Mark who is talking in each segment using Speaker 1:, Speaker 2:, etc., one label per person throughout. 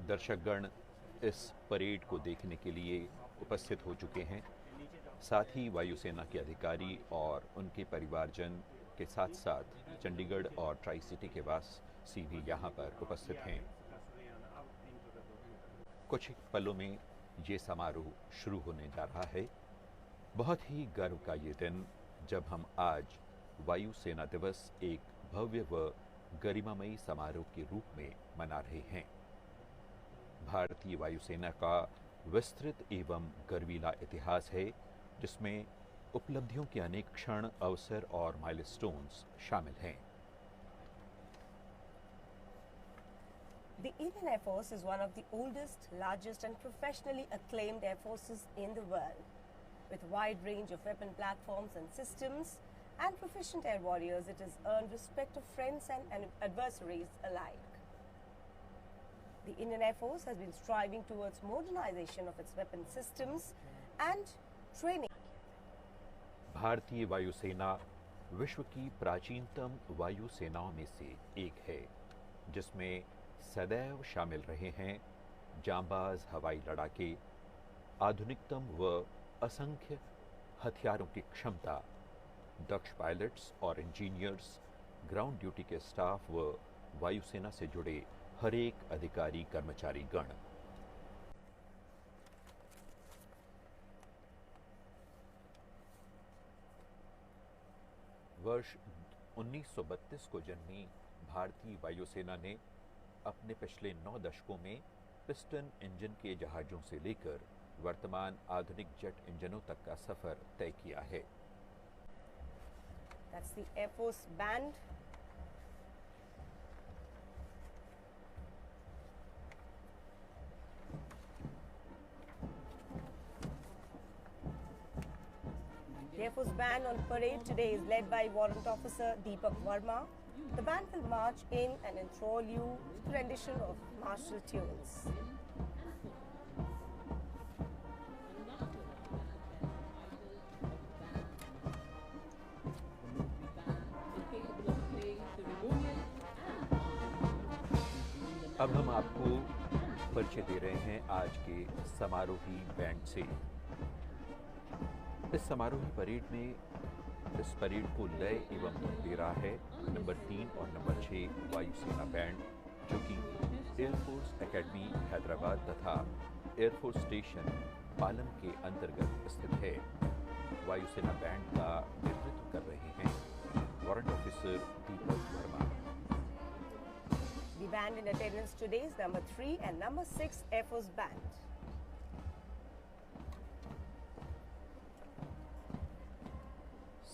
Speaker 1: दर्शकगण इस परेड को देखने के लिए उपस्थित हो चुके हैं। साथ ही वायुसेना के अधिकारी और उनके परिवारजन के साथ साथ चंडीगढ़ और ट्राई सिटी के वासी भी यहाँ पर उपस्थित हैं। कुछ पलों में ये समारोह शुरू होने जा रहा है। बहुत ही गर्व का ये दिन जब हम आज वायुसेना दिवस एक भव्य व गरिमामयी समारोह के रूप में मना रहे हैं। भारतीय वायुसेना का विस्तृत एवं गर्वीला इतिहास है, जिसमें उपलब्धियों के अनेक क्षण, अवसर और माइलस्टोन्स शामिल हैं।
Speaker 2: The Indian Air Force is one of the oldest, largest and professionally acclaimed air forces in the world. With a wide range of weapon platforms and systems and proficient air warriors, it has earned respect of friends and adversaries alike. The Indian Air Force has been striving towards modernization of its weapon systems and training.
Speaker 1: भारतीय वायुसेना विश्व की प्राचीनतम वायुसेनाओं में से एक है, जिसमें सदैव शामिल रहे हैं जांबाज हवाई लड़ाके, आधुनिकतम व असंख्य हथियारों की क्षमता, दक्ष पायलट्स और इंजीनियर्स, ग्राउंड ड्यूटी के स्टाफ व वायुसेना से जुड़े हर एक अधिकारी कर्मचारी गण। वर्ष 1932 को जन्मी भारतीय वायुसेना ने अपने पिछले 9 दशकों में पिस्टन इंजन के जहाजों से लेकर वर्तमान आधुनिक जेट इंजनों तक का सफर तय किया है।
Speaker 2: That's the Air Force Band. The Air Force Band on parade today is led by Warrant Officer Deepak Verma. The band will march in and enthrall you with a rendition of martial tunes.
Speaker 1: अब हम आपको परिचय दे रहे हैं आज के समारोही band से। इस समारोही परेड में इस परेड को लय एवं धुन दे रहा है नंबर 3 और नंबर 6 वायुसेना बैंड, जो कि एयरफोर्स एकेडमी हैदराबाद तथा एयरफोर्स स्टेशन पालम के अंतर्गत स्थित है। वायुसेना बैंड का नेतृत्व कर रहे हैं warrant officer Deepak Verma.
Speaker 2: The band in attendance today is number 3 and number 6 Air Force Band.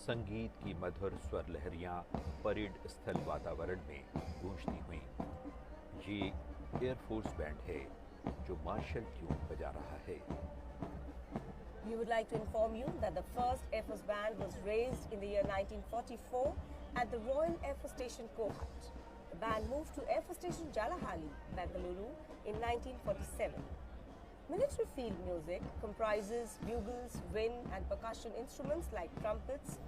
Speaker 1: संगीत की मधुर स्वर लहरियां परेड स्थल वातावरण में गूंजती हुई। ये एयरफोर्स बैंड है जो मार्शल ट्यून बजा रहा है।
Speaker 2: We would like to inform you that the first Air Force Band was raised in the year 1944 at the Royal Air Force Station, Kohat. The band moved to Air Force Station Jalahali, Bengaluru in 1947. Military field music comprises bugles, wind and percussion instruments like trumpets,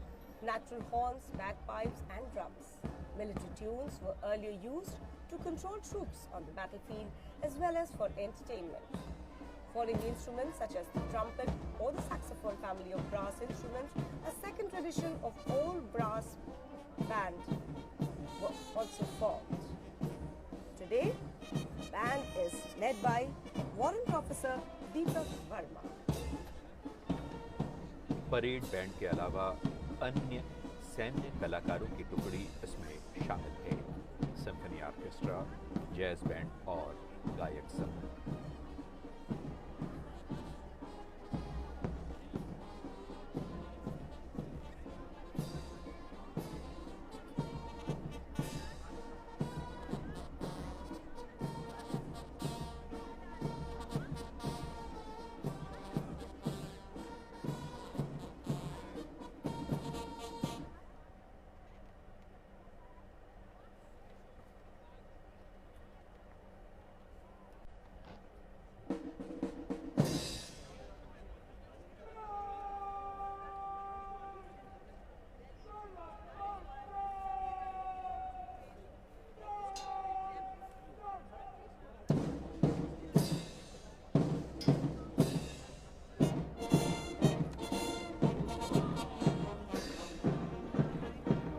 Speaker 2: natural horns, bagpipes and drums. Military tunes were earlier used to control troops on the battlefield as well as for entertainment. Foreign instruments such as the trumpet or the saxophone family of brass instruments, a second tradition of all brass band, were also formed. Today, the band is led by Warrant Officer Deepak Verma.
Speaker 1: Parade band के अलावा अन्य सैन्य कलाकारों की टुकड़ी इसमें शामिल है। सिम्फनी ऑर्केस्ट्रा, जैज बैंड और गायक समूह।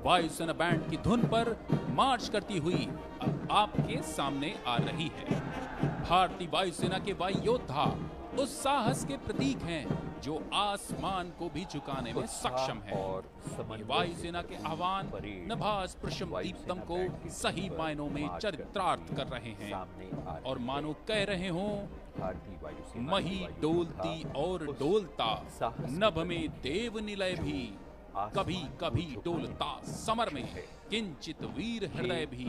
Speaker 3: वायुसेना बैंड की धुन पर मार्च करती हुई अब आपके सामने आ रही है। भारतीय वायुसेना के वायु योद्धा उस साहस के प्रतीक हैं जो आसमान को भी झुकाने में सक्षम है। ये वायुसेना के आह्वान नभास प्रशम दीप्तम को सही मायनों में चरितार्थ कर रहे हैं और मानो कह रहे हों, मही डोलती और डोलता नभ में देव निलय भी, कभी कभी डोलता समर में किंचित वीर हृदय भी,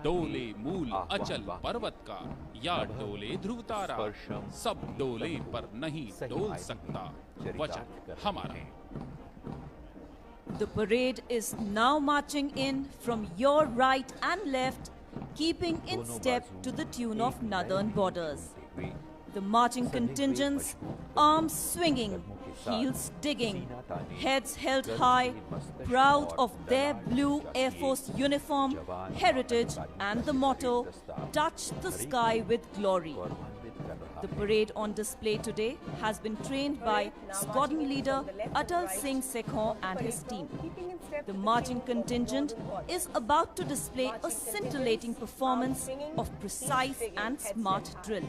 Speaker 3: डोले मूल अचल पर्वत का या डोले ध्रुव तारा, सब डोले पर नहीं डोल सकता वचन हमारा।
Speaker 4: The parade is now marching in from your right and left, keeping in step to the tune of Northern Borders. The marching contingents, arms swinging, heels digging, heads held high, proud of their blue Air Force uniform, heritage and the motto, touch the sky with glory. The parade on display today has been trained by squadron leader Atal Singh Sekhon and his team. The marching contingent is about to display a scintillating performance of precise and smart drill.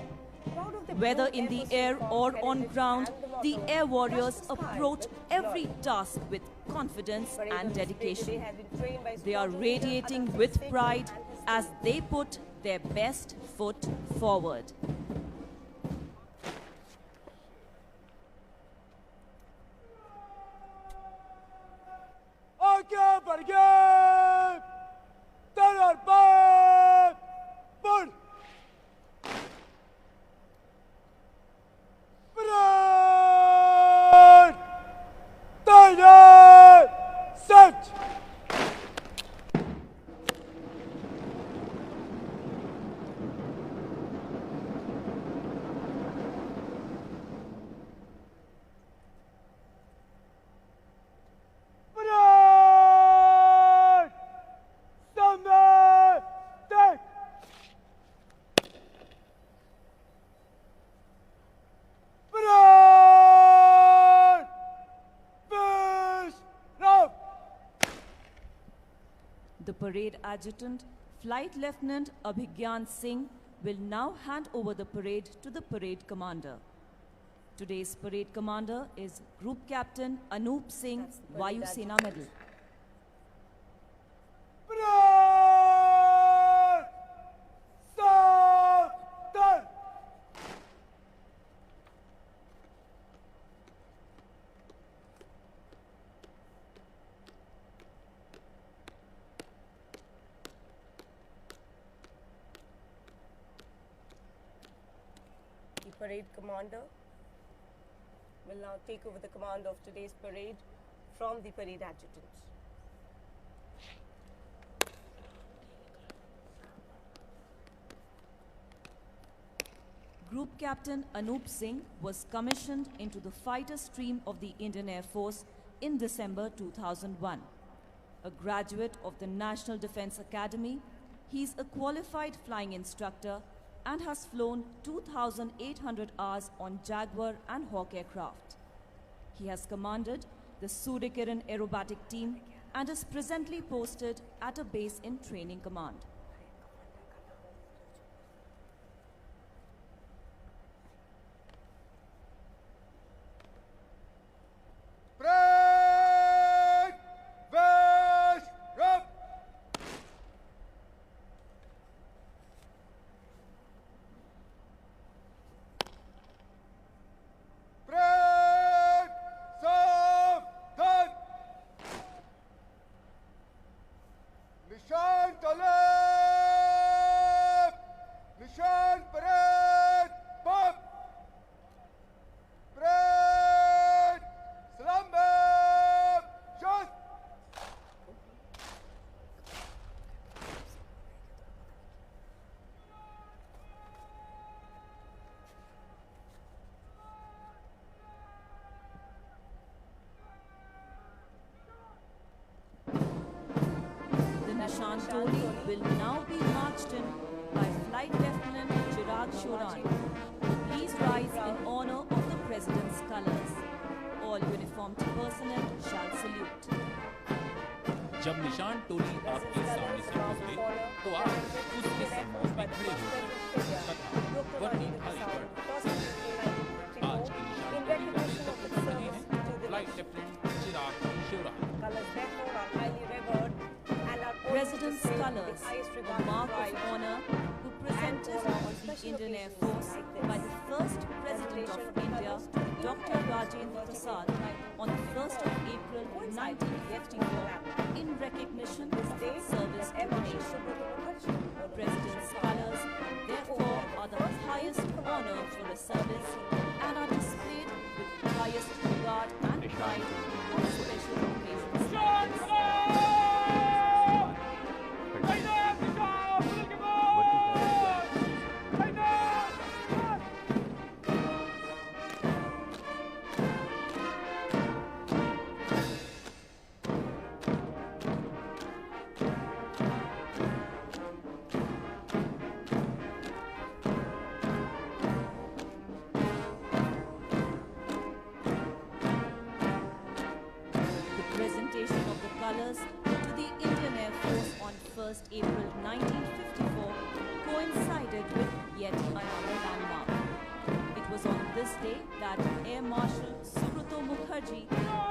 Speaker 4: Whether in the air or on ground, the air warriors approach every task with confidence and dedication. They are radiating with pride as they put their best foot forward. The parade adjutant, Flight Lieutenant Abhigyan Singh, will now hand over the parade to the parade commander. Today's parade commander is Group Captain Anup Singh, Vayu Sena Medal.
Speaker 2: Parade commander will now take over the command of today's parade from the parade adjutant.
Speaker 4: Group Captain Anup Singh was commissioned into the fighter stream of the Indian Air Force in December 2001. A graduate of the National Defence Academy, he is a qualified flying instructor and has flown 2,800 hours on Jaguar and Hawk aircraft. He has commanded the Suryakiran aerobatic team and is presently posted at a base in Training Command. Nishan Toli will now be marched in by Flight Lieutenant Chirag Shoran. Please rise in honor of the President's colors. All uniformed personnel shall salute.
Speaker 3: जब निशान टोली आपके सामने से गुजरे तो आप उसके सम्मुख में खड़े हो गए तथा वर्दी भारी पर आज की निशान टोली का नेतृत्व कर रहे हैं flight captain Chirag Shivraj.
Speaker 4: President's colors, a mark of honor, were presented to the Indian Air Force by the first President of India, Dr. Rajendra Prasad, on the 1st of April 1954, in recognition of his service to the nation. President's colors, therefore, are the highest honor for a service and are displayed with highest regard and pride on special occasions like this. Colors to the Indian Air Force on 1st April 1954 coincided with yet another landmark. It was on this day that Air Marshal Subrata Mukherjee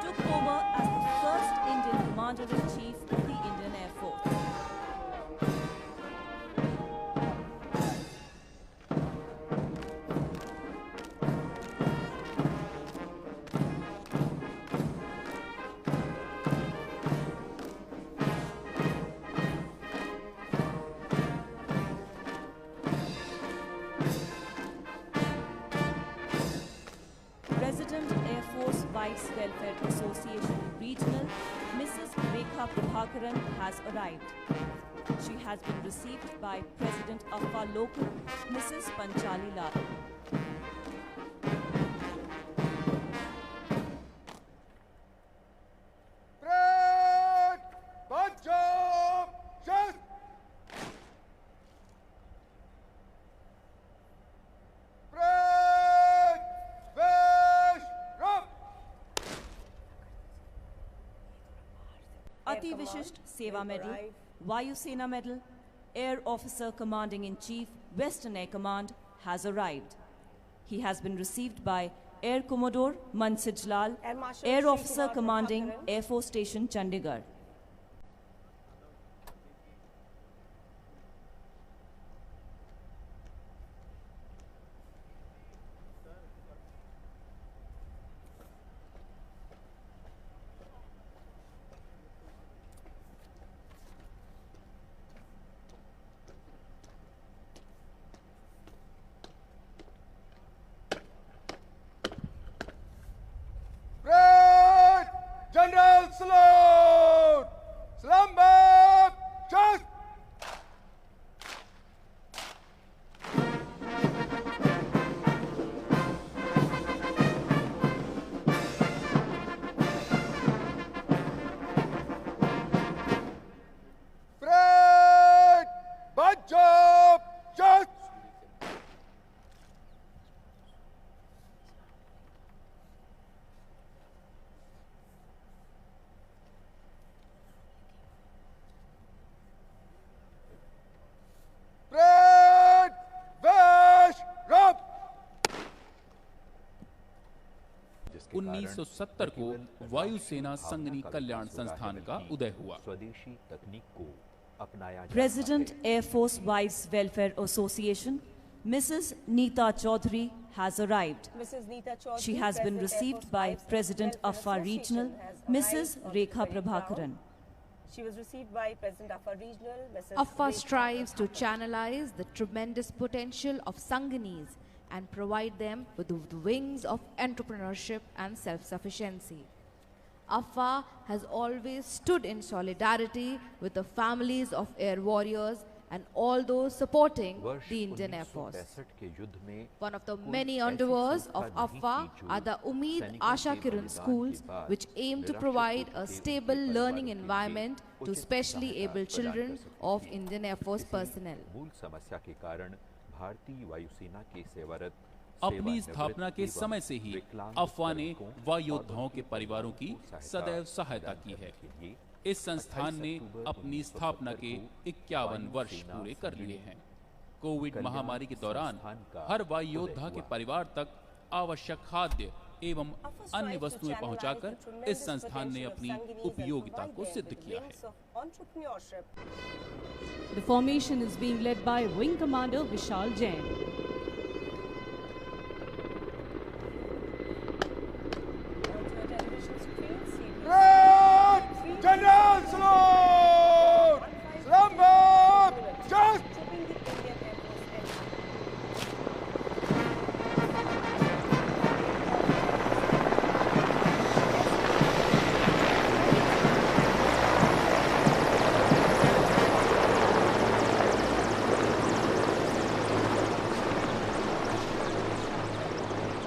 Speaker 4: took over as the first Indian Commander-in-Chief of the Indian Air Force. President Air Force Vice Welfare Association Regional, Mrs. Rekha Prabhakaran has arrived. She has been received by President AFA Local, Mrs. Panchali Lal. Ati Vishisht Seva Medal, Vayu Sena Medal, Air Officer Commanding-in-Chief, Western Air Command has arrived. He has been received by Air Commodore Mansij Lal, Air Officer Commanding Air Force Station Chandigarh.
Speaker 5: General salute! Slumber! Just! Fred! Bunch-up! Just! Fred! Vash! Rob!
Speaker 3: 1970 को वायुसेना संगनी कल्याण संस्थान का उदय हुआ।
Speaker 1: स्वदेशी तकनीक को अपनाया जा
Speaker 4: President
Speaker 1: रहा है।
Speaker 4: Air Force Wives Welfare Association, Mrs. Neeta Chaudhary has arrived.
Speaker 2: Mrs. Neeta Chaudhary,
Speaker 4: She has been
Speaker 2: President Air
Speaker 4: received
Speaker 2: Force
Speaker 4: by
Speaker 2: Vice
Speaker 4: President
Speaker 2: Welfare
Speaker 4: AFA Regional,
Speaker 2: Association has
Speaker 4: Mrs.
Speaker 2: arrived on
Speaker 4: Rekha
Speaker 2: very
Speaker 4: Prabhakaran.
Speaker 2: proud. She was received by President AFA Regional, Mrs.
Speaker 6: AFA
Speaker 2: Rekha
Speaker 6: strives to
Speaker 2: Prabhakaran.
Speaker 6: channelize the tremendous potential of Sanganis and provide them with the wings of entrepreneurship and self-sufficiency. AFA has always stood in solidarity with the families of air warriors and all those supporting
Speaker 1: वर्ष
Speaker 6: the Indian Air Force.
Speaker 1: 1965 के युद्ध में
Speaker 6: One of the
Speaker 1: कोई
Speaker 6: many
Speaker 1: ऐसी
Speaker 6: endeavors
Speaker 1: संस्था
Speaker 6: of
Speaker 1: नहीं
Speaker 6: AFA
Speaker 1: थी जो
Speaker 6: are the Umeed
Speaker 1: सैनिकों
Speaker 6: Asha
Speaker 1: के
Speaker 6: Kiran
Speaker 1: बलिदान
Speaker 6: schools,
Speaker 1: के बाद
Speaker 6: which aim to
Speaker 1: निराश्रित
Speaker 6: provide
Speaker 1: होते
Speaker 6: a
Speaker 1: उनके
Speaker 6: stable
Speaker 1: परिवारों
Speaker 6: learning
Speaker 1: के लिए
Speaker 6: environment to
Speaker 1: उचित
Speaker 6: specially
Speaker 1: सहायता
Speaker 6: able
Speaker 1: प्रदान
Speaker 6: children
Speaker 1: कर सकती
Speaker 6: of
Speaker 1: थी।
Speaker 6: Indian Air Force
Speaker 1: इसी
Speaker 6: personnel.
Speaker 1: मूल समस्या के कारण भारतीय वायुसेना के सेवारत
Speaker 3: अपनी स्थापना के समय से ही अफवाह ने वायुयोद्धाओं के परिवारों की सदैव सहायता की है। इस संस्थान ने अपनी स्थापना के 51 वर्ष पूरे कर लिए हैं। कोविड महामारी के दौरान हर वायु योद्धा के परिवार तक आवश्यक खाद्य एवं अन्य वस्तुएं पहुंचाकर इस संस्थान ने अपनी उपयोगिता को सिद्ध किया है।
Speaker 7: The formation is being led by Wing Commander Vishal Jain.
Speaker 5: Red! General salute! Slumber! Just!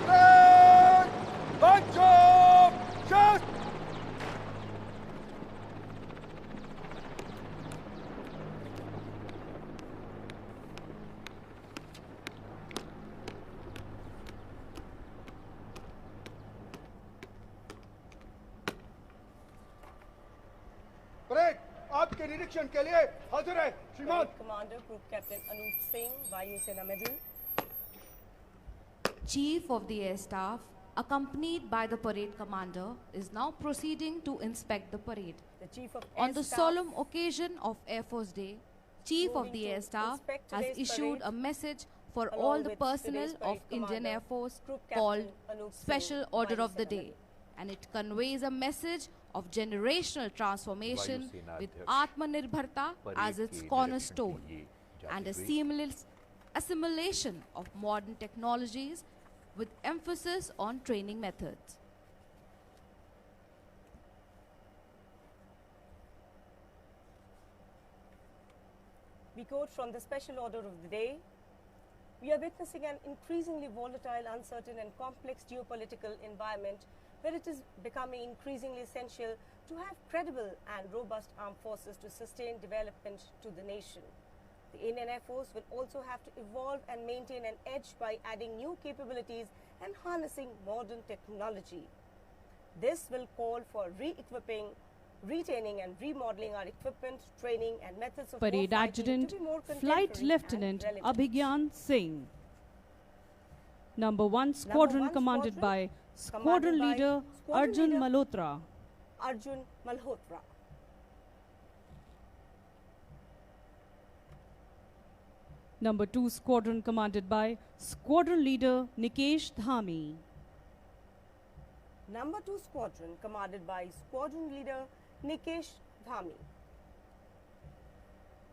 Speaker 5: Red! Bunch up! Just! Parade आपके निरीक्षण के लिए हाजिर है श्रीमान।
Speaker 2: Commander Group Captain Anup Singh, Vayu Sena Medal.
Speaker 6: Chief of the Air Staff, accompanied by the parade commander, is now proceeding to inspect the parade.
Speaker 2: The Chief of
Speaker 6: On
Speaker 2: Air
Speaker 6: the
Speaker 2: Staff,
Speaker 6: solemn occasion of Air Force Day, Chief of
Speaker 2: moving
Speaker 6: the
Speaker 2: to
Speaker 6: Air Staff
Speaker 2: inspect
Speaker 6: has
Speaker 2: today's
Speaker 6: issued
Speaker 2: parade,
Speaker 6: a message for
Speaker 2: along
Speaker 6: all the
Speaker 2: with
Speaker 6: personnel
Speaker 2: today's
Speaker 6: of
Speaker 2: parade
Speaker 6: Indian
Speaker 2: commander,
Speaker 6: Air Force
Speaker 2: Group Captain
Speaker 6: called
Speaker 2: Anup Singh,
Speaker 6: Special Order
Speaker 2: Vayu
Speaker 6: of the
Speaker 2: Sena
Speaker 6: Day,
Speaker 2: Medal.
Speaker 6: and it conveys a message of generational transformation
Speaker 1: वायुसेना
Speaker 6: with
Speaker 1: अध्यक्ष
Speaker 6: Atmanirbharta
Speaker 1: parade
Speaker 6: as its
Speaker 1: के निरीक्षण
Speaker 6: cornerstone
Speaker 1: के लिए जाते
Speaker 6: and a
Speaker 1: हुए
Speaker 6: seamless assimilation of modern technologies with emphasis on training methods.
Speaker 2: We quote from the Special Order of the Day. We are witnessing an increasingly volatile, uncertain and complex geopolitical environment where it is becoming increasingly essential to have credible and robust armed forces to sustain development to the nation. The Indian Air Force will also have to evolve and maintain an edge by adding new capabilities and harnessing modern technology. This will call for re-equipping, retaining and remodeling our equipment, training and methods of
Speaker 7: Parade
Speaker 2: warfighting
Speaker 7: Adjutant,
Speaker 2: to be more
Speaker 7: Flight
Speaker 2: contemporary
Speaker 7: Lieutenant
Speaker 2: and relevant.
Speaker 7: Abhigyan Singh. Number 1 Squadron
Speaker 2: one
Speaker 7: commanded
Speaker 2: squadron,
Speaker 7: by Squadron
Speaker 2: commanded by
Speaker 7: Leader
Speaker 2: Squadron
Speaker 7: Arjun
Speaker 2: Leader
Speaker 7: Malhotra.
Speaker 2: Arjun Malhotra.
Speaker 7: Number 2 Squadron commanded by Squadron Leader Nikesh Dhami.
Speaker 2: Number 2 Squadron commanded by Squadron Leader Nikesh Dhami.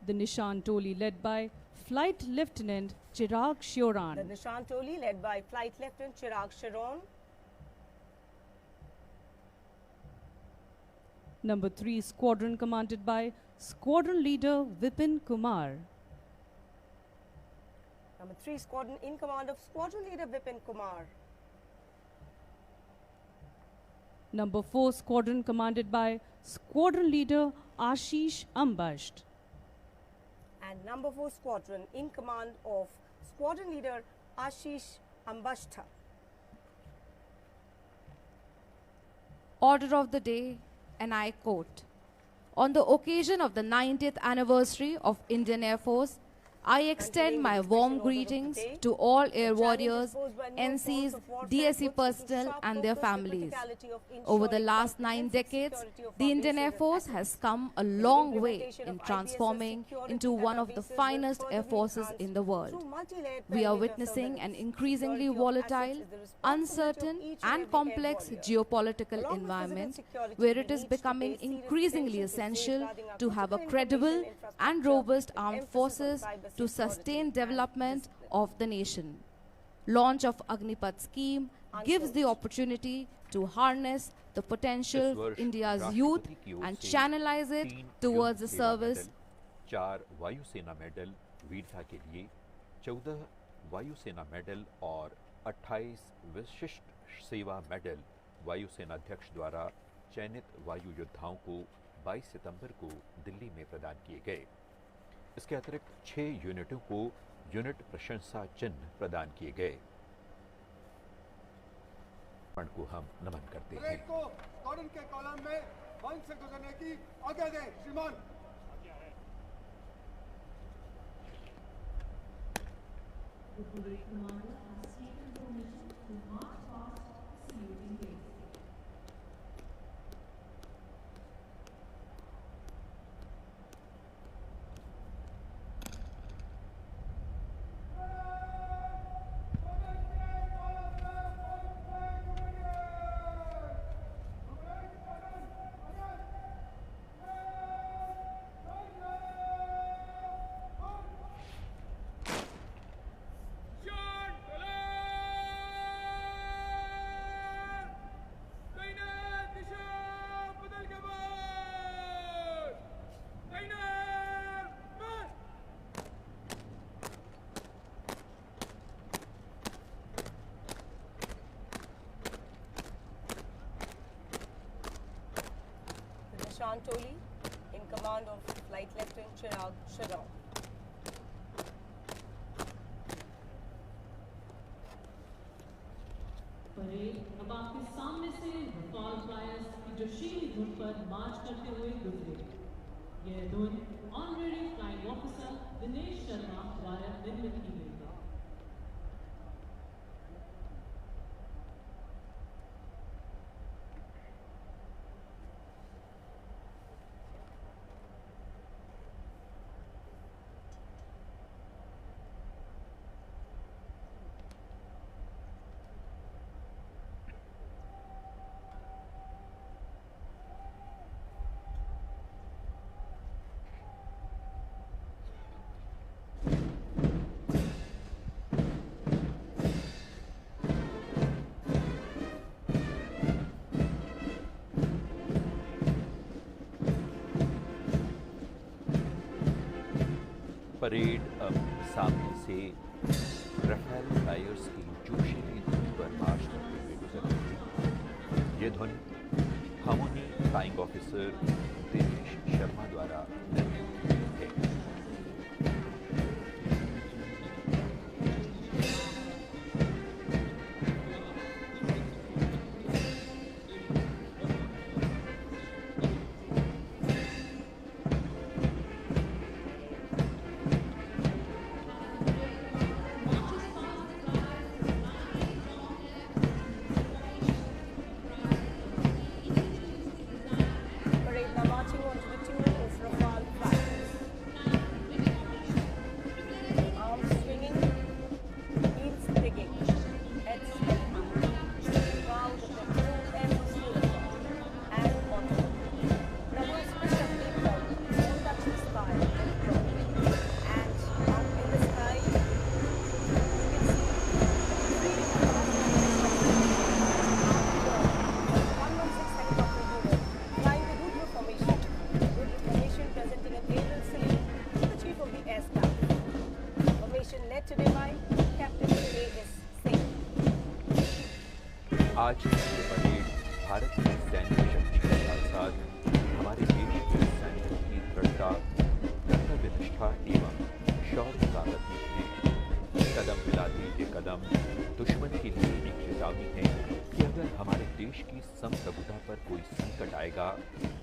Speaker 7: The Nishan Toli led by Flight Lieutenant Chirag
Speaker 2: The
Speaker 7: Shioran.
Speaker 2: Nishan Toli led by Flight Lieutenant Chirag Sharon.
Speaker 7: Number 3 Squadron commanded by Squadron Leader Vipin Kumar.
Speaker 2: Number 3 Squadron in command of Squadron Leader Vipin Kumar.
Speaker 7: Number 4 Squadron commanded by Squadron Leader Ashish Ambasht.
Speaker 2: And number 4 Squadron in command of Squadron Leader Ashish Ambashtha.
Speaker 6: Order of the day, and I quote, on the occasion of the 90th anniversary of Indian Air Force, I extend my warm greetings to all air warriors, NCs, DSE personnel and their families. Over the last 9 decades, the Indian Air Force has come a long way in transforming into one of the finest air forces in the world. We are witnessing an increasingly volatile, uncertain and complex geopolitical environment where it is becoming increasingly essential to have a credible and robust armed forces to sustain development of the nation. Launch of Agnipath scheme gives the opportunity to harness the potential
Speaker 1: इस वर्ष
Speaker 6: India's
Speaker 1: राष्ट्रपति
Speaker 6: youth
Speaker 1: की ओर
Speaker 6: and
Speaker 1: से
Speaker 6: channelize it
Speaker 1: 3
Speaker 6: towards the
Speaker 1: युद्ध सेवा
Speaker 6: service
Speaker 1: medal, 4 वायुसेना medal वीरता के लिए, 14 वायुसेना मेडल और 28 विशिष्ट सेवा मेडल वायुसेना अध्यक्ष द्वारा चयनित वायु योद्धाओं को 22 सितंबर को दिल्ली में प्रदान किए गए। इसके अतिरिक्त 6 यूनिटों को यूनिट प्रशंसा चिन्ह प्रदान किए गए। समर्पण को हम नमन करते हैं।
Speaker 5: परेड को कॉर्डन के कॉलम में 1 से गुजरने की आज्ञा दें श्रीमान।
Speaker 2: Shantoli in command of Flight Lieutenant Chirag Shadon.
Speaker 8: Parade अब आपके सामने से रफाल फ्लायर्स की जोशीली धुन पर मार्च करते हुए गुजरे। यह धुन honorary flying officer Dinesh Sharma द्वारा निर्मित की गई है।
Speaker 1: परेड अब सामने से रफेल फ्लायर्स की जोशीली धुन पर मार्च करते हुए गुजर रही थी। ये धुन harmony flying officer Dinesh Sharma द्वारा निर्मित है। आज ये परेड भारत की सैन्य शक्ति के साथ साथ हमारे देश के सैनिकों की दृढ़ता, कर्तव्यनिष्ठा एवं शौर्य का प्रतीक है। कदम मिलाते ये कदम दुश्मन के लिए एक चेतावनी है कि अगर हमारे देश की संप्रभुता पर कोई संकट आएगा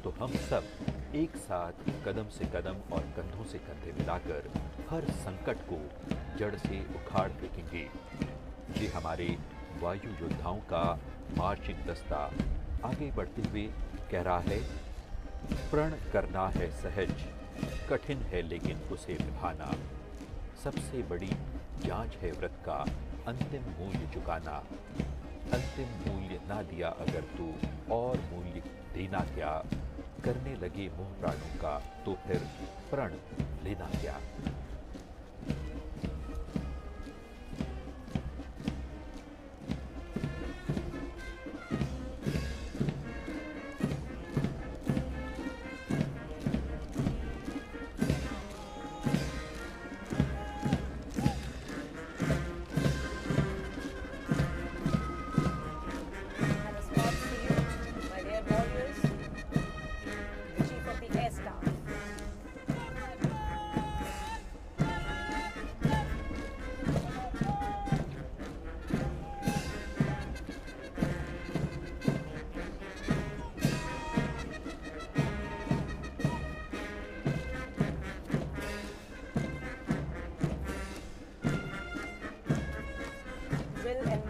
Speaker 1: तो हम सब एक साथ कदम से कदम और कंधों से कंधे मिलाकर हर संकट को जड़ से उखाड़ फेंकेंगे। ये हमारे वायु योद्धाओं का मार्चिंग दस्ता आगे बढ़ते हुए कह रहा है, प्रण करना है सहज, कठिन है लेकिन उसे निभाना। सबसे बड़ी जांच है व्रत का अंतिम मूल्य चुकाना। अंतिम मूल्य ना दिया अगर तो और मूल्य देना क्या। करने लगे मोह प्राणों का तो फिर प्रण लेना क्या।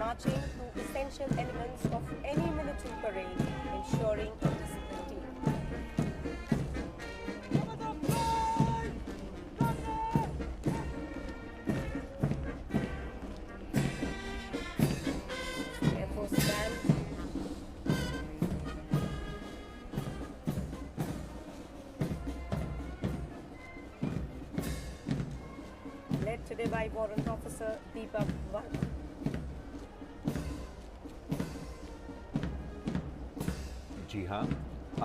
Speaker 2: marching to essential elements of any military parade, ensuring a disciplined team. Air Force Band. Led today by Warrant Officer Deepak Varma.
Speaker 1: जी हाँ,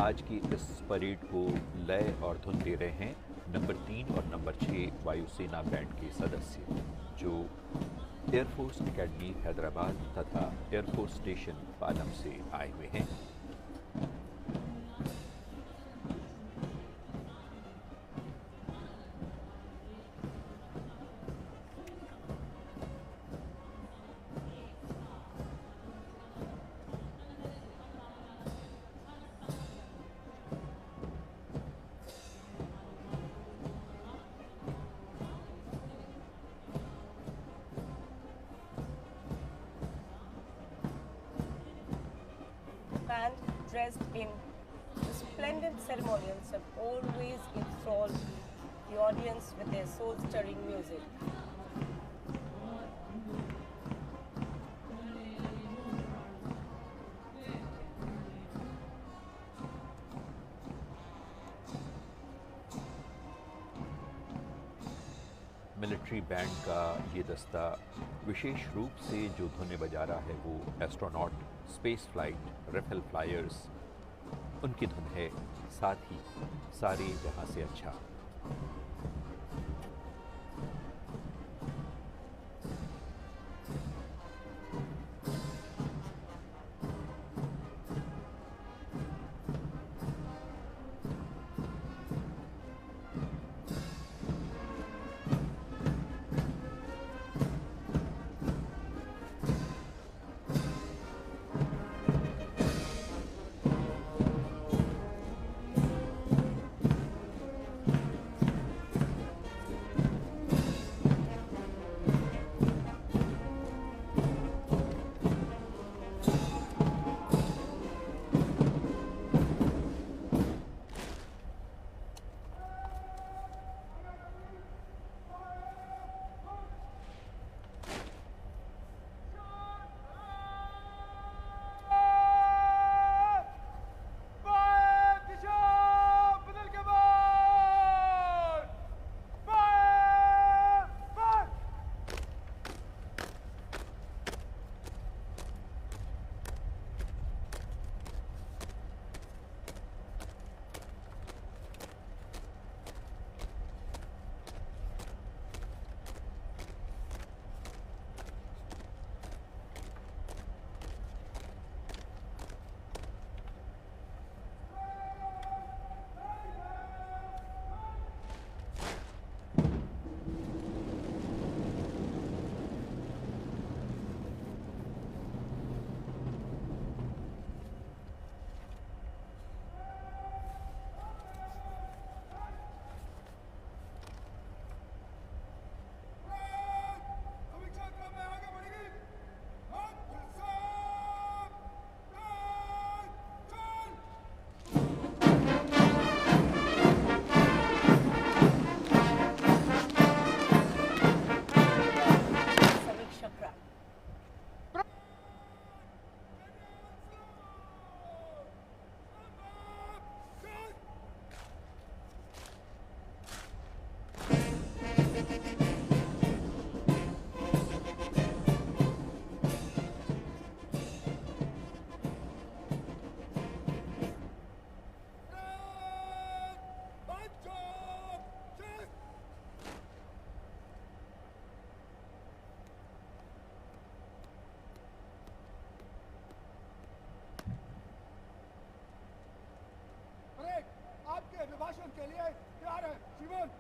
Speaker 1: आज की इस परेड को लय और धुन दे रहे हैं नंबर 3 और नंबर 6 वायुसेना बैंड के सदस्य, जो एयरफोर्स एकेडमी हैदराबाद तथा एयरफोर्स स्टेशन पालम से आए हुए हैं।
Speaker 2: Band dressed in resplendent ceremonials have always enthralled the audience with their soul-stirring music.
Speaker 1: Military band का ये दस्ता विशेष रूप से जो धुनें बजा रहा है वो एस्ट्रोनॉट, स्पेस फ्लाइट, रेफेल फ्लायर्स, उनकी धुन है, साथ ही सारे जहां से अच्छा।
Speaker 5: अभिभाषण के लिए तैयार है श्रीमान।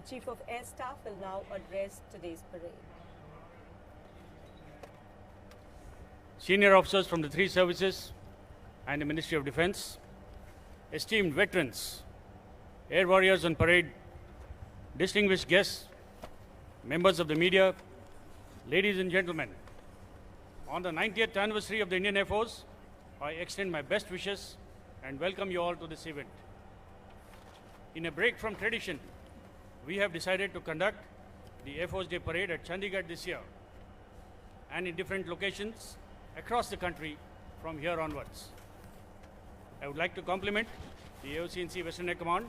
Speaker 2: Chief of Air Staff will now address today's parade.
Speaker 9: Senior officers from the three services and the Ministry of Defence, esteemed veterans, air warriors on parade, distinguished guests, members of the media, ladies and gentlemen, on the 90th anniversary of the Indian Air Force, I extend my best wishes and welcome you all to this event. In a break from tradition, we have decided to conduct the Air Force Day Parade at Chandigarh this year and in different locations across the country from here onwards. I would like to compliment the AOC&C Western Air Command,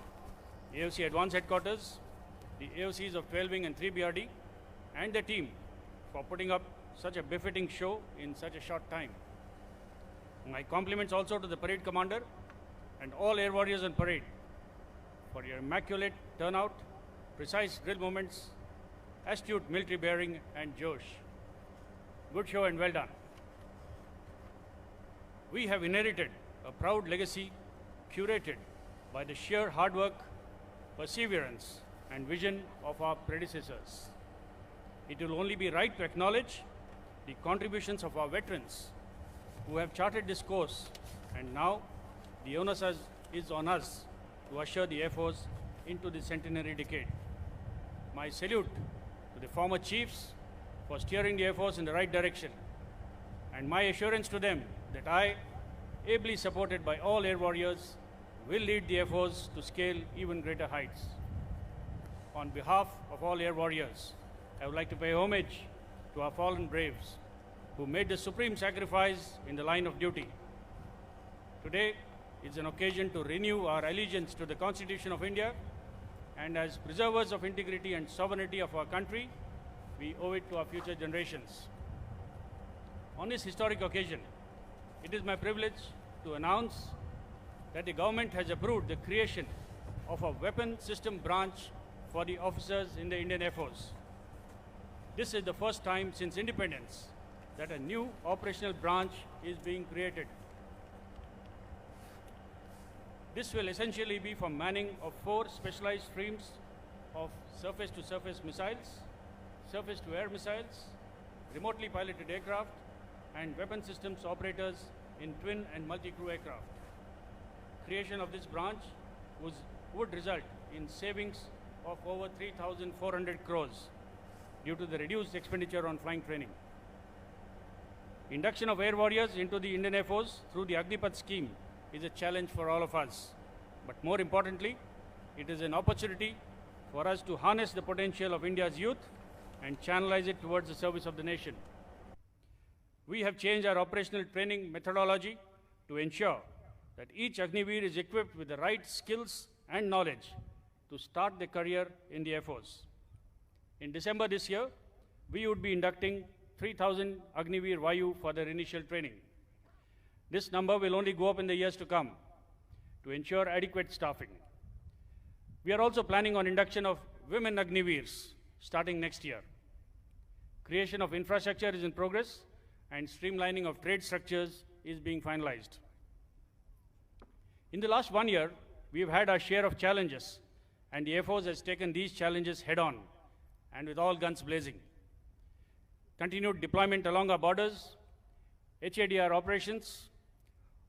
Speaker 9: AOC Advanced Headquarters, the AOCs of 12 Wing and 3 BRD, and the team for putting up such a befitting show in such a short time. My compliments also to the parade commander and all air warriors on parade for your immaculate turnout, precise drill movements, astute military bearing and josh. Good show and well done. We have inherited a proud legacy curated by the sheer hard work, perseverance and vision of our predecessors. It will only be right to acknowledge the contributions of our veterans who have charted this course, and now the onus is on us to usher the Air Force into the centenary decade. My salute to the former chiefs for steering the Air Force in the right direction, and my assurance to them that I, ably supported by all air warriors, will lead the Air Force to scale even greater heights. On behalf of all air warriors, I would like to pay homage to our fallen braves who made the supreme sacrifice in the line of duty. Today is an occasion to renew our allegiance to the Constitution of India, and as preservers of integrity and sovereignty of our country, we owe it to our future generations. On this historic occasion, it is my privilege to announce that the government has approved the creation of a weapon system branch for the officers in the Indian Air Force. This is the first time since independence that a new operational branch is being created. This will essentially be for manning of 4 specialized streams of surface-to-surface missiles, surface-to-air missiles, remotely piloted aircraft, and weapon systems operators in twin and multi-crew aircraft. Creation of this branch would result in savings of over 3,400 crores due to the reduced expenditure on flying training. Induction of air warriors into the Indian Air Force through the Agnipath scheme is a challenge for all of us. But more importantly, it is an opportunity for us to harness the potential of India's youth and channelize it towards the service of the nation. We have changed our operational training methodology to ensure that each Agniveer is equipped with the right skills and knowledge to start their career in the Air Force. In December this year, we would be inducting 3,000 Agniveer Vayu for their initial training. This number will only go up in the years to come to ensure adequate staffing. We are also planning on induction of women Agniveers starting next year. Creation of infrastructure is in progress and streamlining of trade structures is being finalized. In the last 1 year, we have had our share of challenges, and the Air Force has taken these challenges head-on and with all guns blazing. Continued deployment along our borders, HADR operations,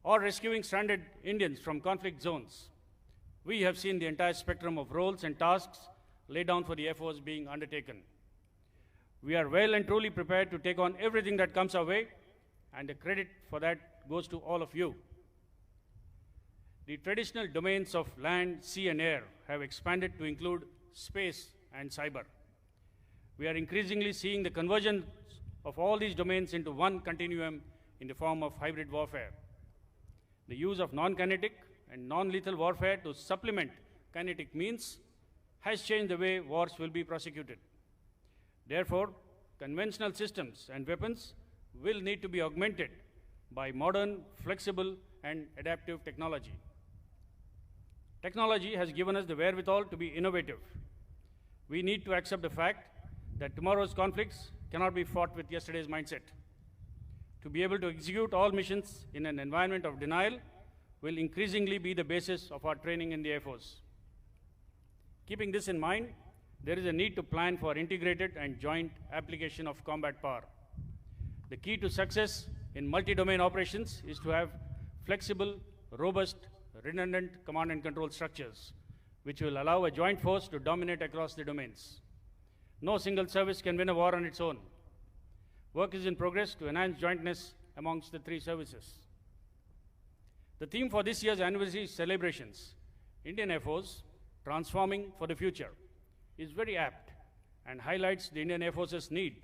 Speaker 9: or rescuing stranded Indians from conflict zones. We have seen the entire spectrum of roles and tasks laid down for the Air Force being undertaken. We are well and truly prepared to take on everything that comes our way, and the credit for that goes to all of you. The traditional domains of land, sea, and air have expanded to include space and cyber. We are increasingly seeing the convergence of all these domains into one continuum in the form of hybrid warfare. The use of non-kinetic and non-lethal warfare to supplement kinetic means has changed the way wars will be prosecuted. Therefore, conventional systems and weapons will need to be augmented by modern, flexible, and adaptive technology. Technology has given us the wherewithal to be innovative. We need to accept the fact that tomorrow's conflicts cannot be fought with yesterday's mindset. To be able to execute all missions in an environment of denial will increasingly be the basis of our training in the Air Force. Keeping this in mind, there is a need to plan for integrated and joint application of combat power. The key to success in multi-domain operations is to have flexible, robust, redundant command and control structures, which will allow a joint force to dominate across the domains. No single service can win a war on its own. Work is in progress to enhance jointness amongst the three services. The theme for this year's anniversary celebrations, Indian Air Force, Transforming for the Future, is very apt and highlights the Indian Air Force's need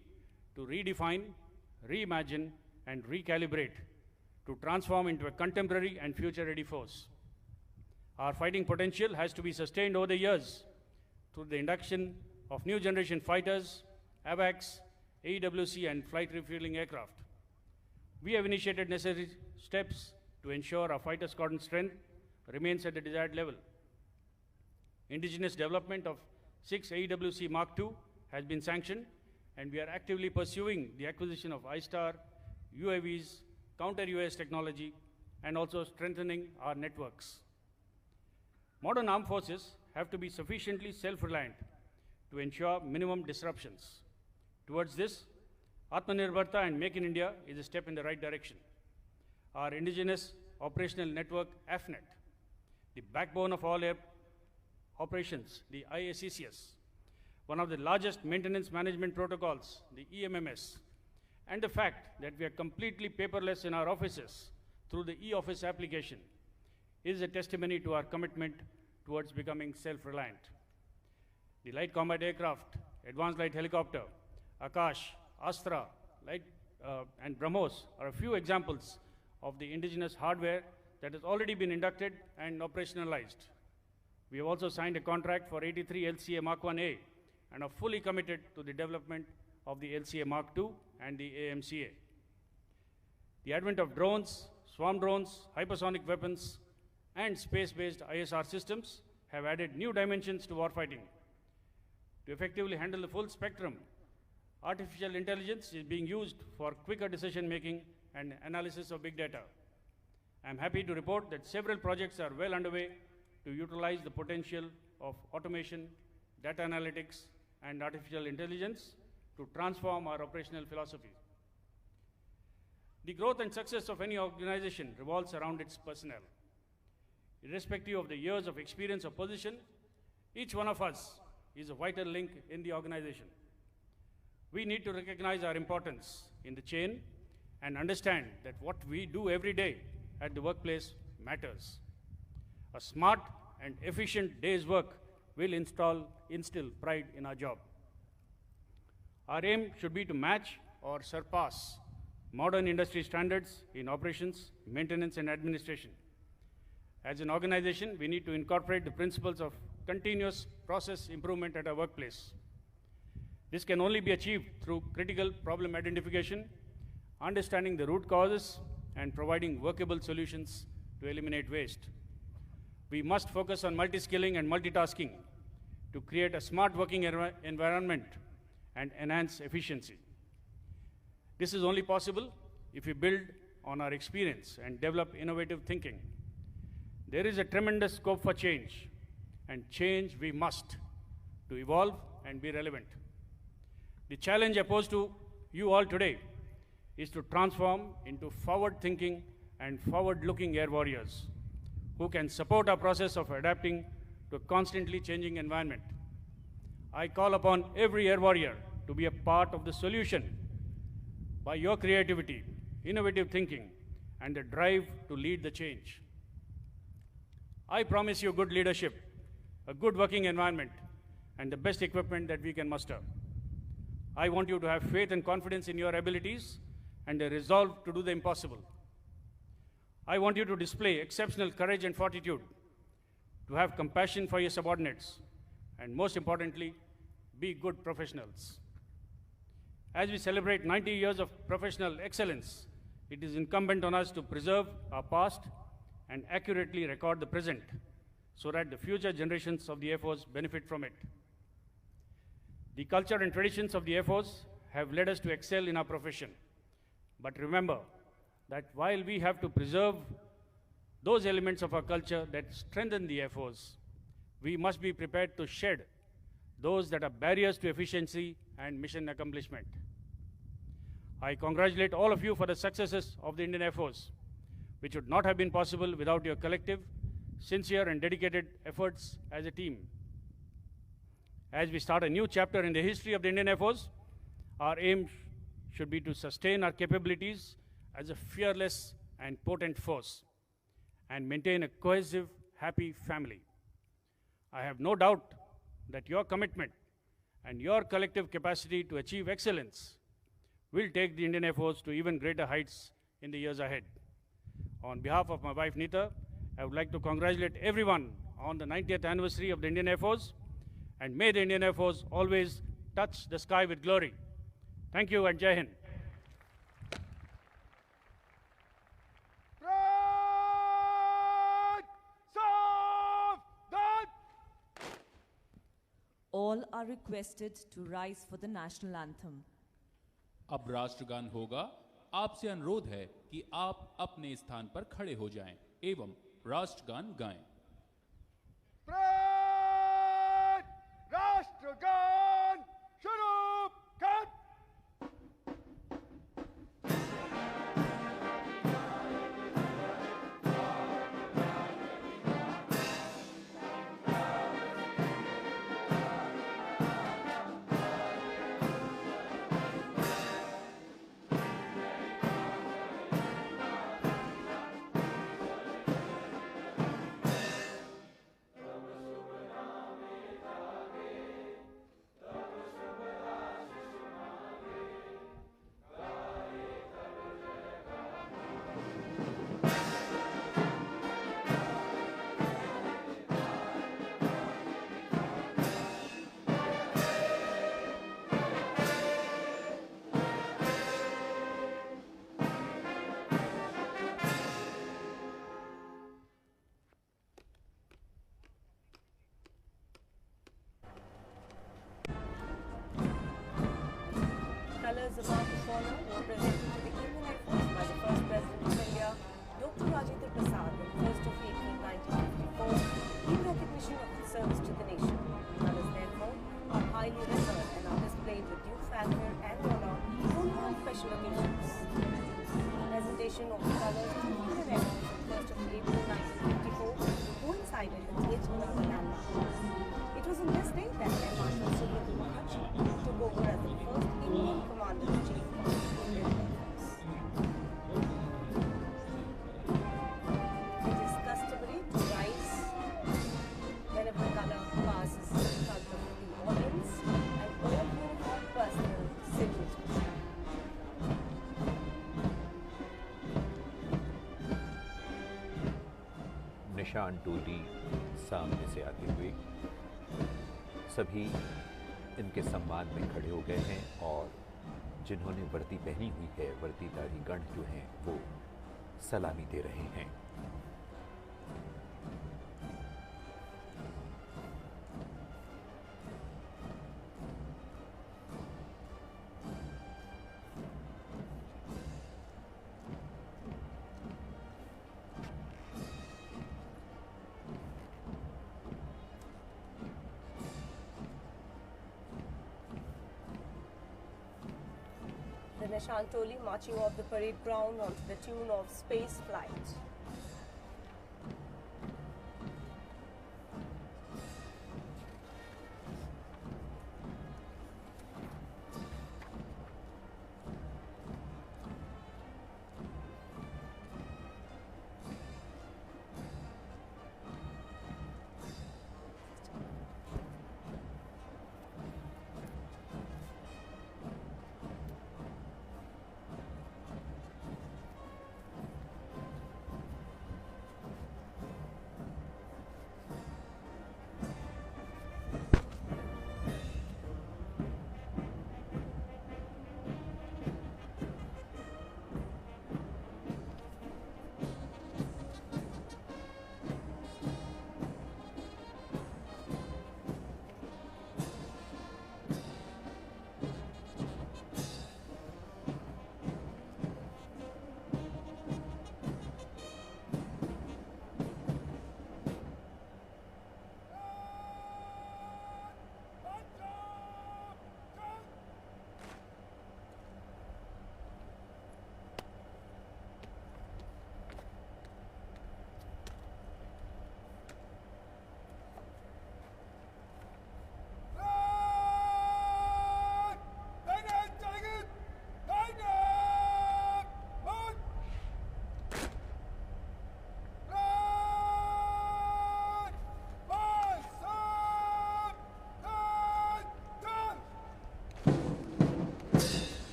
Speaker 9: to redefine, reimagine, and recalibrate to transform into a contemporary and future-ready force. Our fighting potential has to be sustained over the years through the induction of new generation fighters, AWACS, AEWC, and flight refueling aircraft. We have initiated necessary steps to ensure our fighter squadron strength remains at the desired level. Indigenous development of 6 AEWC Mark II has been sanctioned, and we are actively pursuing the acquisition of ISTAR, UAVs, counter-UAS technology, and also strengthening our networks. Modern armed forces have to be sufficiently self-reliant to ensure minimum disruptions. Towards this, Atmanirbharta and Make in India is a step in the right direction. Our indigenous operational network, AFNET, the backbone of all air operations, the IACCS, one of the largest maintenance management protocols, the EMMS, and the fact that we are completely paperless in our offices through the e-office application is a testimony to our commitment towards becoming self-reliant. The light combat aircraft, advanced light helicopter, Akash, Astra, and BrahMos are a few examples of the indigenous hardware that has already been inducted and operationalized. We have also signed a contract for 83 LCA Mark 1A and are fully committed to the development of the LCA Mark II and the AMCA. The advent of drones, swarm drones, hypersonic weapons, and space-based ISR systems have added new dimensions to warfighting. To effectively handle the full spectrum, artificial intelligence is being used for quicker decision-making and analysis of big data. I am happy to report that several projects are well underway to utilize the potential of automation, data analytics, and artificial intelligence to transform our operational philosophy. The growth and success of any organization revolves around its personnel. Irrespective of the years of experience or position, each one of us is a vital link in the organization. We need to recognize our importance in the chain and understand that what we do every day at the workplace matters. A smart and efficient day's work will instill pride in our job. Our aim should be to match or surpass modern industry standards in operations, maintenance, and administration. As an organization, we need to incorporate the principles of continuous process improvement at our workplace. This can only be achieved through critical problem identification, understanding the root causes, and providing workable solutions to eliminate waste. We must focus on multi-skilling and multitasking to create a smart working environment and enhance efficiency. This is only possible if we build on our experience and develop innovative thinking. There is a tremendous scope for change, and change we must to evolve and be relevant. The challenge I pose to you all today is to transform into forward-thinking and forward-looking air warriors who can support our process of adapting to a constantly changing environment. I call upon every air warrior to be a part of the solution by your creativity, innovative thinking, and the drive to lead the change. I promise you good leadership, a good working environment, and the best equipment that we can muster. I want you to have faith and confidence in your abilities and a resolve to do the impossible. I want you to display exceptional courage and fortitude, to have compassion for your subordinates, and most importantly, be good professionals. As we celebrate 90 years of professional excellence, it is incumbent on us to preserve our past and accurately record the present so that the future generations of the Air Force benefit from it. The culture and traditions of the Air Force have led us to excel in our profession. But remember that while we have to preserve those elements of our culture that strengthen the Air Force, we must be prepared to shed those that are barriers to efficiency and mission accomplishment. I congratulate all of you for the successes of the Indian Air Force, which would not have been possible without your collective, sincere and dedicated efforts as a team. As we start a new chapter in the history of the Indian Air Force, our aim should be to sustain our capabilities as a fearless and potent force and maintain a cohesive, happy family. I have no doubt that your commitment and your collective capacity to achieve excellence will take the Indian Air Force to even greater heights in the years ahead. On behalf of my wife Neeta, I would like to congratulate everyone on the 90th anniversary of the Indian Air Force, and may the Indian Air Force always touch the sky with glory. Thank you and Jai Hind.
Speaker 4: All are requested to rise for the national anthem.
Speaker 3: अब राष्ट्रगान होगा। आपसे अनुरोध है कि आप अपने स्थान पर खड़े हो जाएं एवं राष्ट्रगान गाएं।
Speaker 5: राष्ट्रगान शुरू कर।
Speaker 2: Colours of Mark of Honor were presented to the Indian Air Force by the first President of India, Dr. Rajendra Prasad, on 1st of April 1954, in recognition of his service to the nation. Colours, therefore, are highly revered and are displayed with due fanfare and honor only on special occasions. Presentation of the colours to the Indian Air Force on 1st of April 1954 coincided with yet another landmark. It was on this day that Air Marshal Subrata Mukherjee took over as the first Indian Commander-in-Chief of the Indian Air Force. It is customary to rise whenever the colour passes in front of the audience and all uniform personnel salute.
Speaker 1: निशान टोली सामने से आते हुए सभी इनके सम्मान में खड़े हो गए हैं और जिन्होंने वर्दी पहनी हुई है, वर्दीधारी गण जो हैं वो सलामी दे रहे हैं।
Speaker 2: The Nishan Toli marching off the parade ground onto the tune of Space Flight.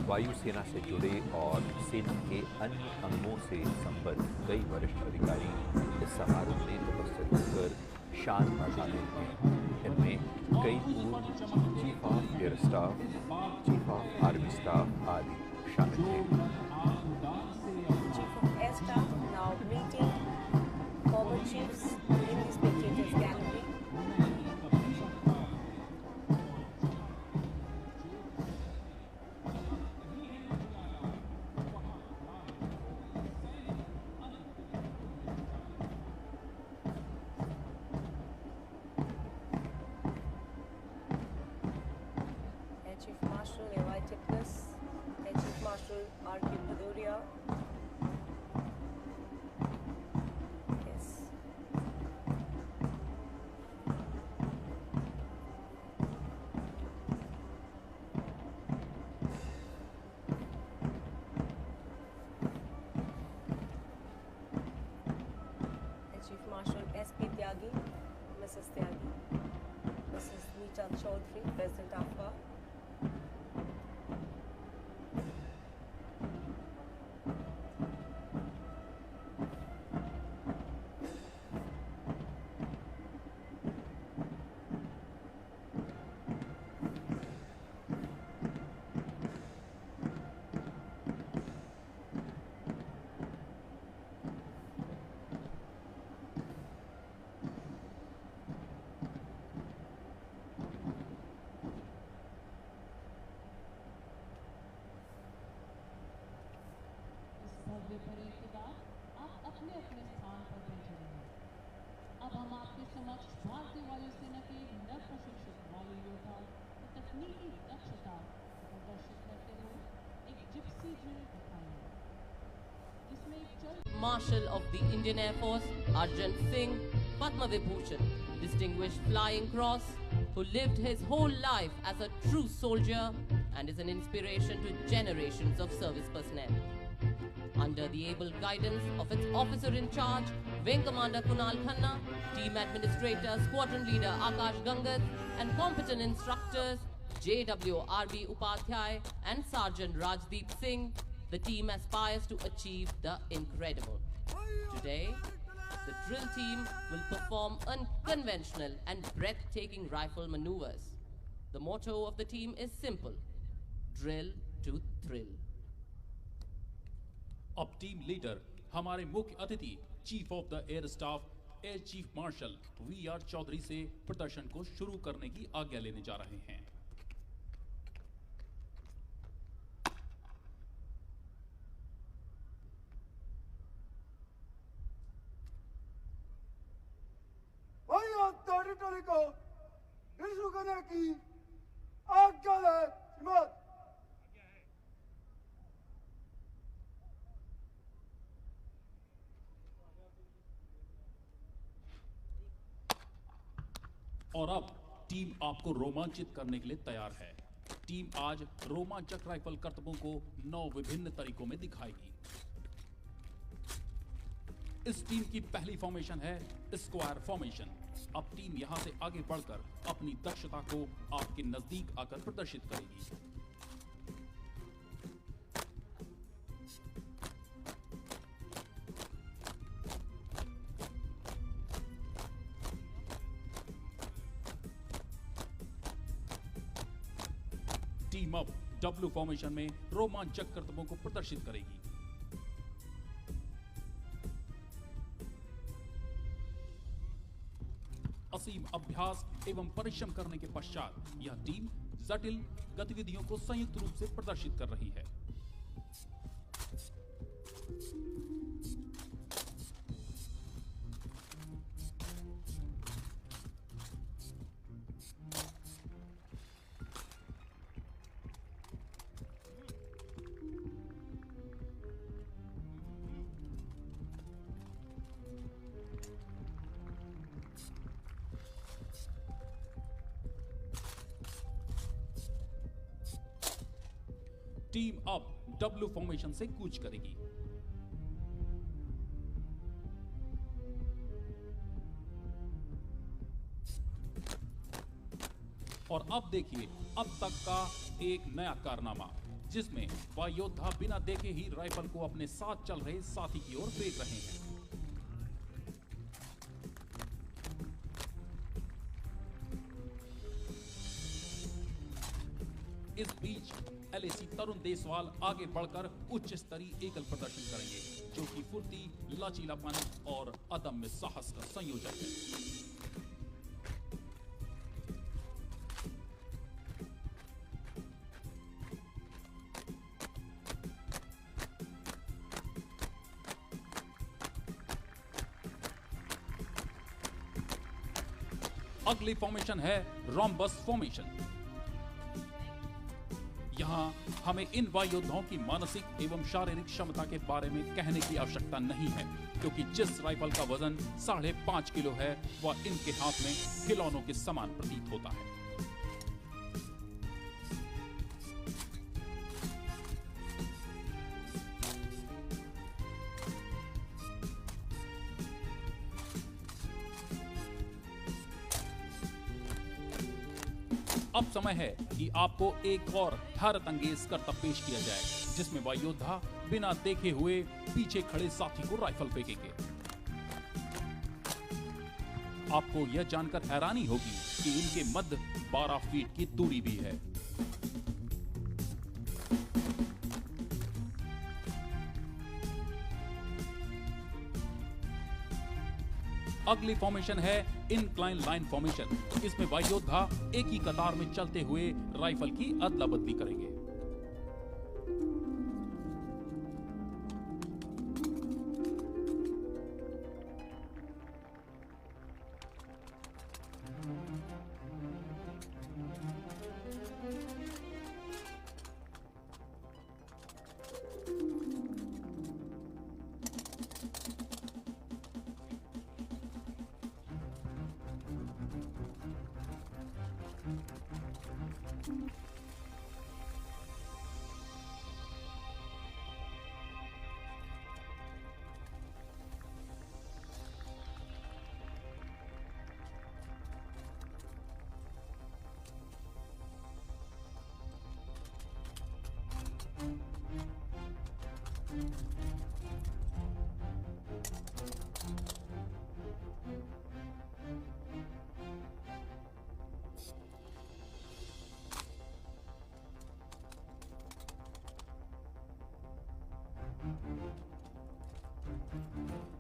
Speaker 1: वायुसेना से जुड़े और सेना के अन्य अंगों से संबद्ध कई वरिष्ठ अधिकारी इस समारोह में उपस्थित होकर शान बढ़ा रहे हैं। इनमें कई पूर्व chief of air staff, chief of army staff आदि शामिल थे।
Speaker 2: Chief of Air Staff now meeting former chiefs in the spectators gallery. Air Chief Marshal A.Y. Tipnis, Air Chief Marshal R.K. Bhadoria. Yes. Air Chief Marshal S.P. Tyagi, Mrs. Tyagi, Mrs. Neeta Chaudhary, President AFA.
Speaker 8: Bhavya parade के बाद आप अपने अपने स्थान पर बैठे रहें। अब हम आपके समक्ष भारतीय वायुसेना के नव प्रशिक्षित वायु योद्धा की तकनीकी दक्षता प्रदर्शित करते हुए एक जिप्सी ड्रिल दिखाएंगे, जिसमें एक चल
Speaker 10: Marshal of the Indian Air Force, Arjun Singh, Padma Vibhushan, Distinguished Flying Cross, who lived his whole life as a true soldier and is an inspiration to generations of service personnel. Under the able guidance of its officer in charge, Wing Commander Kunal Khanna, Team Administrator, Squadron Leader Akash Gangat, and competent instructors JWRB Upadhyay and Sergeant Rajdeep Singh, the team aspires to achieve the incredible. Today, the drill team will perform unconventional and breathtaking rifle maneuvers. The motto of the team is simple: drill to thrill.
Speaker 3: अब team leader हमारे मुख्य अतिथि chief of the air staff air chief marshal V R. Chaudhari से प्रदर्शन को शुरू करने की आज्ञा लेने जा रहे हैं।
Speaker 5: टेरिटरी को इशू करने की आज्ञा है श्रीमान।
Speaker 3: और अब टीम आपको रोमांचित करने के लिए तैयार है। टीम आज रोमांचक राइफल करतबों को 9 विभिन्न तरीकों में दिखाएगी। इस टीम की पहली फॉर्मेशन है स्क्वायर फॉर्मेशन। अब टीम यहां से आगे बढ़कर अपनी दक्षता को आपके नजदीक आकर प्रदर्शित करेगी। टीम अब डब्ल्यू फॉर्मेशन में रोमांचक करतबों को प्रदर्शित करेगी। असीम अभ्यास एवं परिश्रम करने के पश्चात यह टीम जटिल गतिविधियों को संयुक्त रूप से प्रदर्शित कर रही है। टीम अब डब्ल्यू फॉर्मेशन से कूच करेगी। और अब देखिए अब तक का एक नया कारनामा, जिसमें वायु योद्धा बिना देखे ही राइफल को अपने साथ चल रहे साथी की ओर फेंक रहे हैं। इस बीच एलएसी तरुण देसवाल आगे बढ़कर उच्च स्तरीय एकल प्रदर्शन करेंगे, जो कि फुर्ती, लचीलापन और अदम्य साहस का संयोजन है। अगली फॉर्मेशन है रोम्बस फॉर्मेशन। यहाँ हमें इन वायु योद्धाओं की मानसिक एवं शारीरिक क्षमता के बारे में कहने की आवश्यकता नहीं है, क्योंकि जिस राइफल का वजन 5.5 किलो है वह इनके हाथ में खिलौनों के समान प्रतीत होता है। अब समय है कि आपको एक और हैरत अंगेज करतब पेश किया जाए, जिसमें वायु योद्धा बिना देखे हुए पीछे खड़े साथी को राइफल फेंकेंगे। आपको यह जानकर हैरानी होगी कि इनके मध्य 12 फीट की दूरी भी है। अगली फॉर्मेशन है इनक्लाइन लाइन फॉर्मेशन। इसमें वायु योद्धा एक ही कतार में चलते हुए राइफल की अदला बदली करेंगे।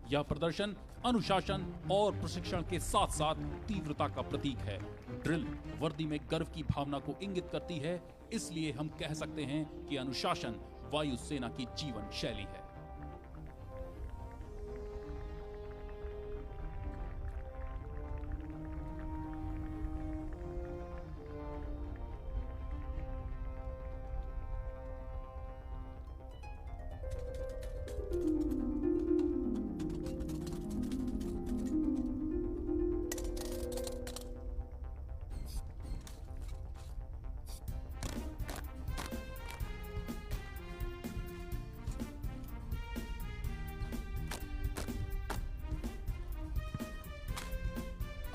Speaker 3: यह प्रदर्शन अनुशासन और प्रशिक्षण के साथ साथ तीव्रता का प्रतीक है। ड्रिल वर्दी में गर्व की भावना को इंगित करती है, इसलिए हम कह सकते हैं कि अनुशासन वायुसेना की जीवन शैली है।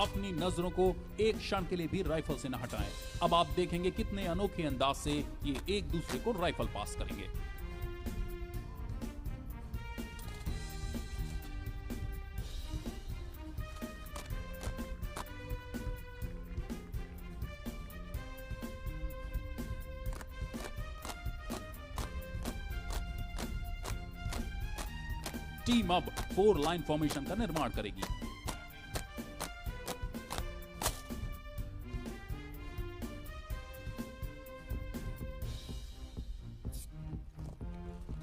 Speaker 3: अपनी नजरों को एक क्षण के लिए भी राइफल से न हटाएं। अब आप देखेंगे कितने अनोखे अंदाज से ये एक दूसरे को राइफल पास करेंगे। टीम अब 4 लाइन फॉर्मेशन का निर्माण करेगी।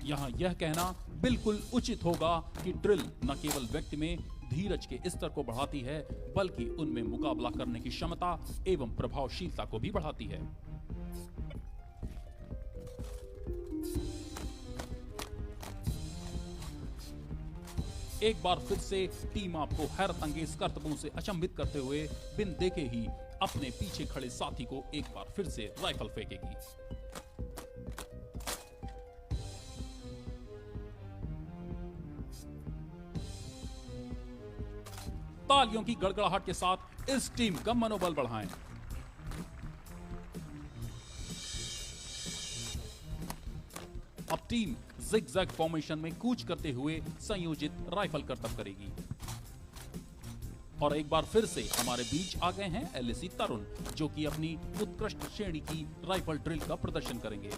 Speaker 3: यहाँ यह कहना बिल्कुल उचित होगा कि ड्रिल न केवल व्यक्ति में धीरज के स्तर को बढ़ाती है, बल्कि उनमें मुकाबला करने की क्षमता एवं प्रभावशीलता को भी बढ़ाती है। एक बार फिर से टीम आपको हैरत अंगेज करतबों से अचंभित करते हुए बिन देखे ही अपने पीछे खड़े साथी को एक बार फिर से राइफल फेंकेगी। तालियों की गड़गड़ाहट के साथ इस टीम का मनोबल बढ़ाएं। टीम जिगजैग फॉर्मेशन में कूच करते हुए संयोजित राइफल करतब करेगी। और एक बार फिर से हमारे बीच आ गए हैं एलएसी तरुण, जो कि अपनी उत्कृष्ट श्रेणी की राइफल ड्रिल का प्रदर्शन करेंगे।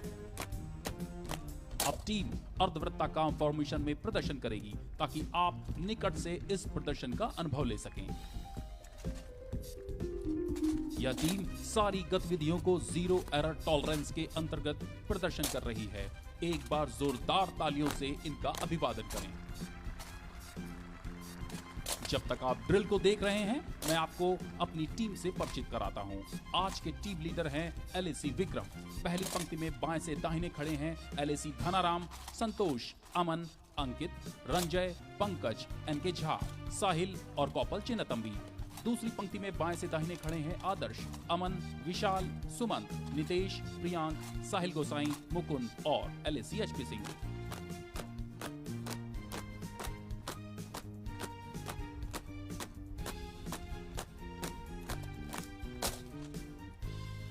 Speaker 3: अब टीम अर्धवृत्ताकार फॉर्मेशन में प्रदर्शन करेगी ताकि आप निकट से इस प्रदर्शन का अनुभव ले सकें। यह टीम सारी गतिविधियों को जीरो एरर टॉलरेंस के अंतर्गत प्रदर्शन कर रही है। एक बार जोरदार तालियों से इनका अभिवादन करें। जब तक आप ड्रिल को देख रहे हैं, मैं आपको अपनी टीम से परिचित कराता हूं। आज के टीम लीडर हैं एलएसी विक्रम। पहली पंक्ति में बाएं से दाहिने खड़े हैं एलएसी धनाराम, संतोष, अमन, अंकित, रंजय, पंकज, एनके झा, साहिल और कौपल चिन्नतंबी। दूसरी पंक्ति में बाएं से दाहिने खड़े हैं आदर्श, अमन, विशाल, सुमंत, नितेश, प्रियांक, साहिल गोसाई, मुकुंद और एलएसी एचपी सिंह।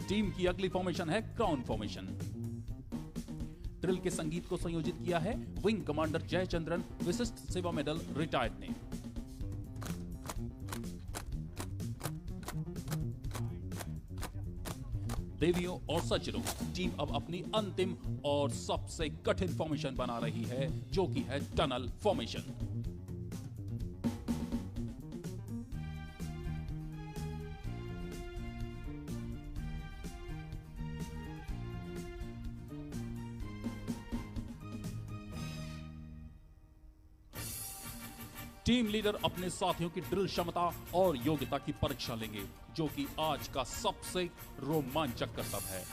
Speaker 3: टीम की अगली फॉर्मेशन है क्राउन फॉर्मेशन। ड्रिल के संगीत को संयोजित किया है विंग कमांडर जयचंद्रन, विशिष्ट सेवा मेडल, रिटायर्ड ने। देवियों और सज्जनों, टीम अब अपनी अंतिम और सबसे कठिन फॉर्मेशन बना रही है, जो कि है टनल फॉर्मेशन। टीम लीडर अपने साथियों की ड्रिल क्षमता और योग्यता की परीक्षा लेंगे, जो कि आज का सबसे रोमांचक करतब है।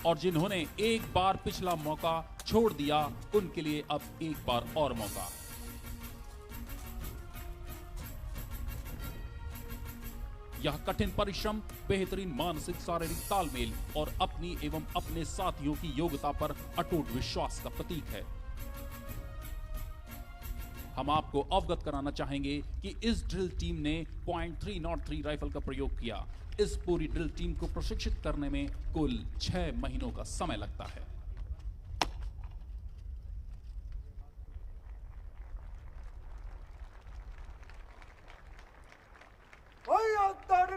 Speaker 3: और जिन्होंने एक बार पिछला मौका छोड़ दिया, उनके लिए अब एक बार और मौका। यह कठिन परिश्रम, बेहतरीन मानसिक शारीरिक तालमेल और अपनी एवं अपने साथियों की योग्यता पर अटूट विश्वास का प्रतीक है। हम आपको अवगत कराना चाहेंगे कि इस ड्रिल टीम ने .303 राइफल का प्रयोग किया। इस पूरी ड्रिल टीम को प्रशिक्षित करने में कुल 6 महीनों का समय लगता है।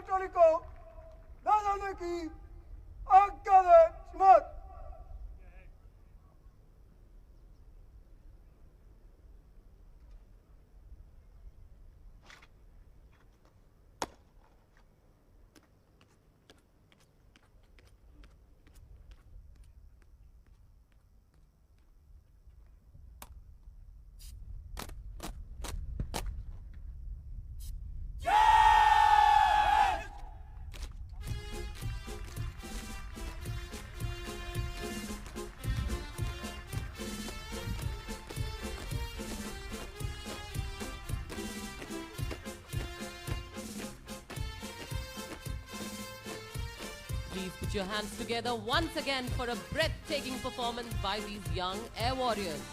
Speaker 5: टोली को ना जाने की आज्ञा दे मत।
Speaker 10: Please put your hands together once again for a breathtaking performance by these young air warriors.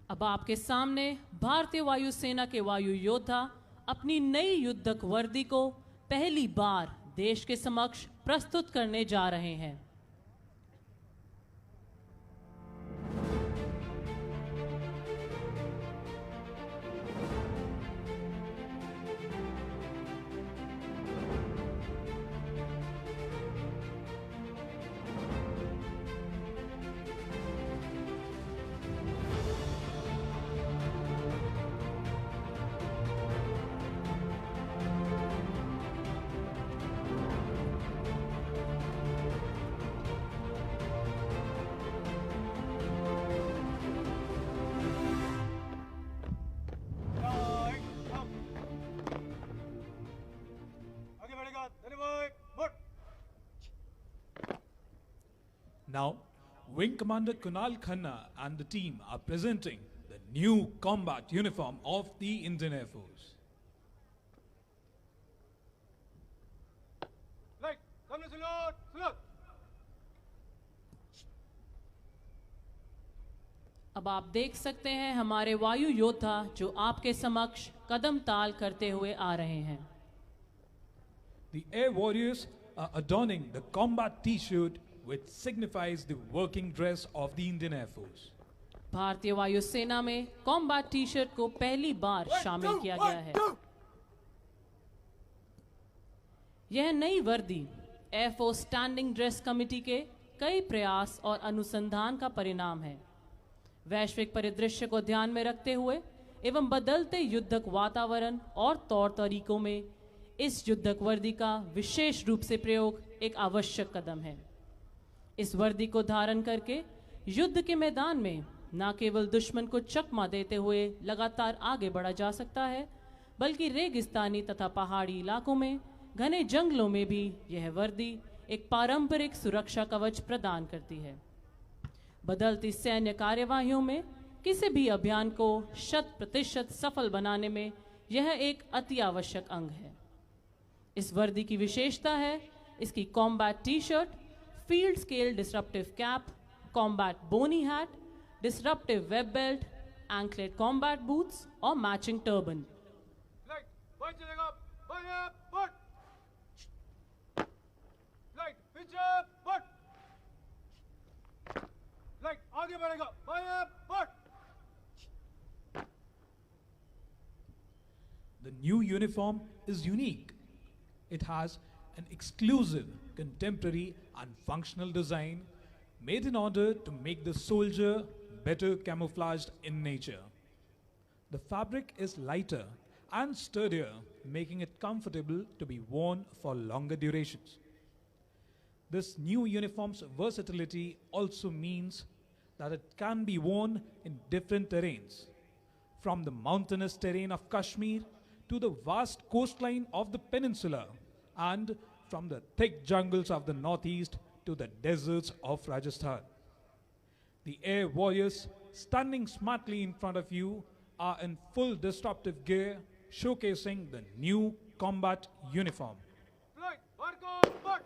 Speaker 8: अब आपके सामने भारतीय वायुसेना के वायु योद्धा अपनी नई युद्धक वर्दी को पहली बार देश के समक्ष प्रस्तुत करने जा रहे हैं।
Speaker 11: Now, Wing Commander Kunal Khanna and the team are presenting the new combat uniform of the Indian Air Force.
Speaker 8: अब आप देख सकते हैं हमारे वायु योद्धा जो आपके समक्ष कदम ताल करते हुए आ रहे हैं.
Speaker 11: The air warriors are adorning the combat t-shirt which signifies the working dress of the Indian Air Force.
Speaker 8: भारतीय वायुसेना में कॉम्बैट टी शर्ट को पहली बार शामिल किया गया है. यह नई वर्दी एयरफोर्स स्टैंडिंग ड्रेस कमेटी के कई प्रयास और अनुसंधान का परिणाम है. वैश्विक परिदृश्य को ध्यान में रखते हुए एवं बदलते युद्धक वातावरण और तौर तरीकों में इस युद्धक वर्दी का विशेष रूप से प्रयोग एक आवश्यक कदम है. इस वर्दी को धारण करके युद्ध के मैदान में न केवल दुश्मन को चकमा देते हुए लगातार आगे बढ़ा जा सकता है, बल्कि रेगिस्तानी तथा पहाड़ी इलाकों में घने जंगलों में भी यह वर्दी एक पारंपरिक सुरक्षा कवच प्रदान करती है. बदलती सैन्य कार्यवाहियों में किसी भी अभियान को 100% सफल बनाने में यह एक अति आवश्यक अंग है. इस वर्दी की विशेषता है इसकी combat T shirt, field scale disruptive cap, combat boonie hat, disruptive web belt, anklet combat boots और मैचिंग टर्बन.
Speaker 5: आगे बढ़ेगा.
Speaker 11: The new uniform is unique. It has an exclusive, contemporary and functional design made in order to make the soldier better camouflaged in nature. The fabric is lighter and sturdier, making it comfortable to be worn for longer durations. This new uniform's versatility also means that it can be worn in different terrains, from the mountainous terrain of Kashmir to the vast coastline of the peninsula, and from the thick jungles of the northeast to the deserts of Rajasthan. The air warriors standing smartly in front of you are in full disruptive gear, showcasing the new combat uniform.
Speaker 5: Flight, work on,